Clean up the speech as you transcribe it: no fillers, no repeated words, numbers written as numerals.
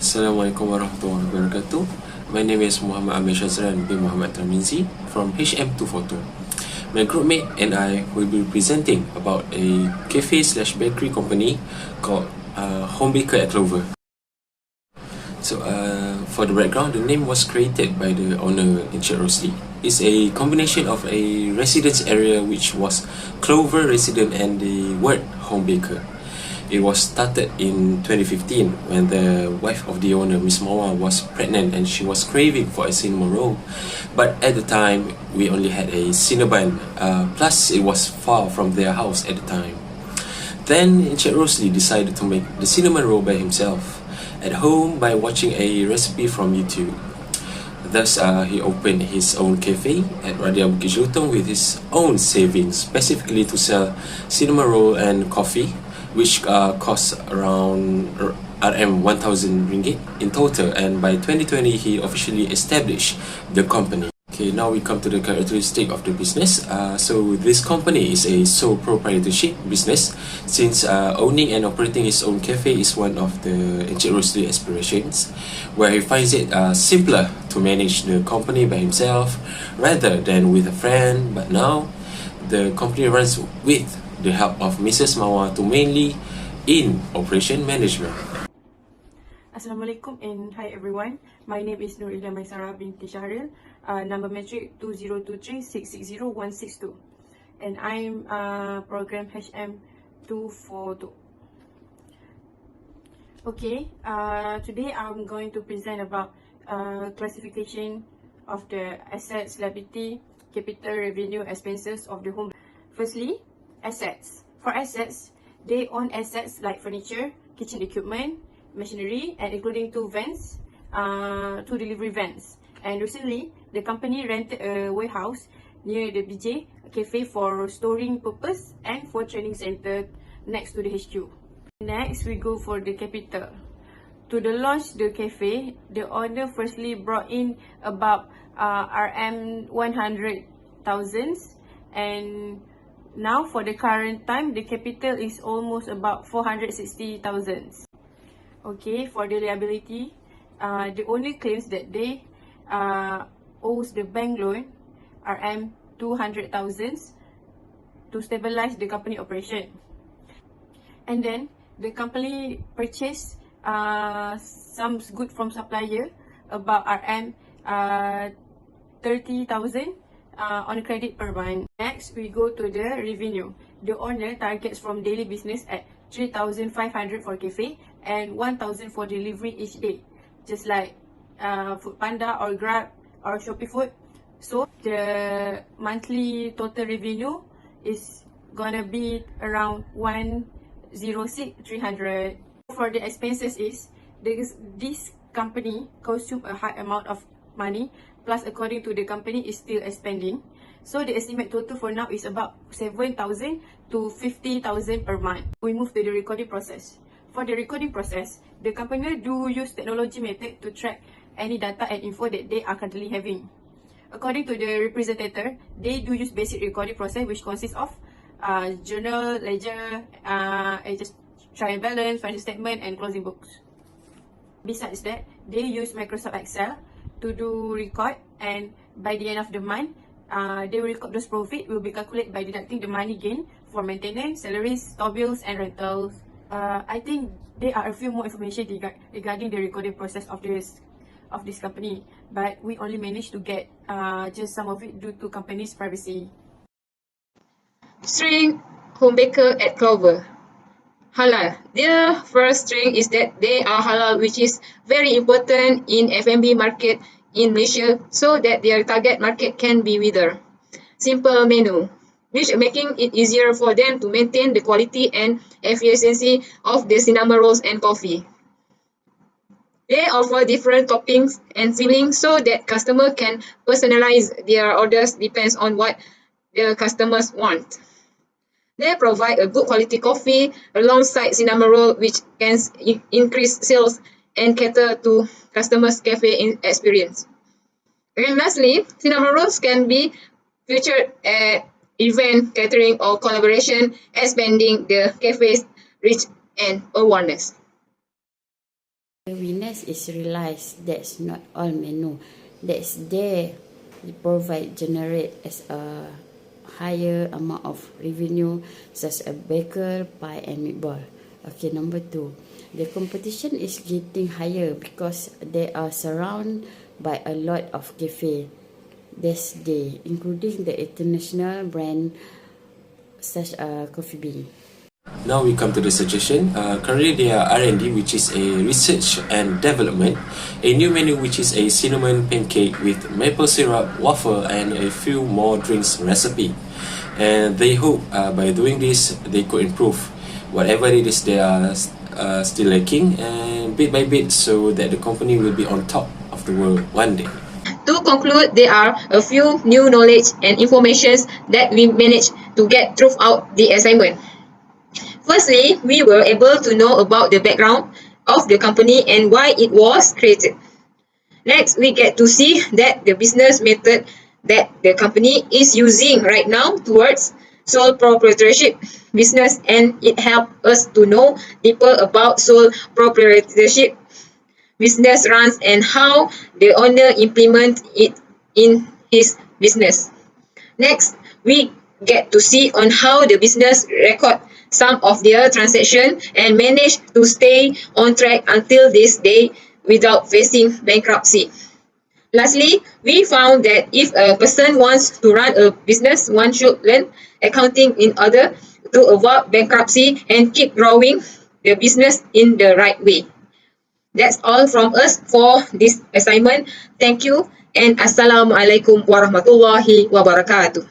Assalamualaikum warahmatullahi wabarakatuh. My name is Muhammad Amir Shazran bin Muhammad Tarmizi from HM242. My groupmate and I will be presenting about a cafe/bakery company called Home Baker at Clover. So, for the background, the name was created by the owner, Encik Rosli. It's a combination of a residence area which was Clover resident and the word Home Baker. It was started in 2015 when the wife of the owner, Miss Mawa, was pregnant and she was craving for a cinnamon roll. But at the time, we only had a cinnamon, plus it was far from their house at the time. Then Encik Rosli decided to make the cinnamon roll by himself at home by watching a recipe from YouTube. Thus, he opened his own cafe at Radia Bukit Jelutong with his own savings, specifically to sell cinnamon roll and coffee, which costs around RM 1,000 ringgit in total, and by 2020 he officially established the company. Okay, now we come to the characteristic of the business. So this company is a sole proprietorship business, since owning and operating his own cafe is one of the Encik Rosli aspirations, where he finds it simpler to manage the company by himself rather than with a friend. But now the company runs with the help of Mrs. Mawa to mainly in operation management. Assalamualaikum and hi everyone. My name is Nurila Maisara binti Shahril, number metric 2023660162, and I'm program HM242. Okay, today I'm going to present about classification of the assets, liability, capital, revenue, expenses of the home. Firstly, assets. For assets, they own assets like furniture, kitchen equipment, machinery, and including two delivery vans. And recently, the company rented a warehouse near the BJ cafe for storing purpose and for training center next to the HQ. Next, we go for the capital. To launch the cafe, the owner firstly brought in about RM 100,000, and now for the current time, the capital is almost about 460,000. Okay, for the liability, the owner claims that they owes the bank loan RM 200,000 to stabilize the company operation. And then the company purchased some good from supplier about RM 30,000 on credit per month. Next, we go to the revenue. The owner targets from daily business at 3,500 for cafe and 1,000 for delivery each day, just like Foodpanda or Grab or Shopee Food. So the monthly total revenue is gonna be around 106,300. For the expenses is this company consume a high amount of money, plus according to the company is still expanding. So the estimate total for now is about 7,000 to 50,000 per month. We move to the recording process. For the recording process, the company do use technology method to track any data and info that they are currently having. According to the representative, they do use basic recording process, which consists of journal, ledger, just trial balance, financial statement, and closing books. Besides that, they use Microsoft Excel to do record, and by the end of the month, they will record those profit will be calculated by deducting the money gain for maintenance, salaries, store bills, and rentals. I think there are a few more information regarding the recording process of this company, but we only managed to get just some of it due to company's privacy. String Home Baker at Clover. Halal. Their first string is that they are halal, which is very important in F&B market in Malaysia, so that their target market can be wider. Simple menu, which making it easier for them to maintain the quality and efficiency of the cinnamon rolls and coffee. They offer different toppings and fillings so that customer can personalize their orders depends on what the customers want. They provide a good quality coffee alongside cinnamon roll, which can increase sales and cater to customers' cafe experience. And lastly, cinnamon rolls can be featured at event, catering, or collaboration, expanding the cafe's reach and awareness. The winners is realize that's not all menu that's there provide generate as a higher amount of revenue such as bagel, pie and meatball. Okay, number 2. The competition is getting higher because they are surrounded by a lot of cafe this day, including the international brand such as Coffee Bean. Now we come to the suggestion. Currently there are R&D, which is a research and development, a new menu which is a cinnamon pancake with maple syrup, waffle and a few more drinks recipe. And they hope by doing this they could improve whatever it is they are still lacking, and bit by bit, so that the company will be on top of the world one day. To conclude, there are a few new knowledge and informations that we managed to get throughout the assignment. Firstly, we were able to know about the background of the company and why it was created. Next, we get to see that the business method that the company is using right now towards sole proprietorship business, and it helped us to know deeper about sole proprietorship business runs and how the owner implement it in his business. Next, we get to see on how the business record some of their transaction and manage to stay on track until this day without facing bankruptcy. Lastly, we found that if a person wants to run a business, one should learn accounting in order to avoid bankruptcy and keep growing the business in the right way. That's all from us for this assignment. Thank you and Assalamualaikum warahmatullahi wabarakatuh.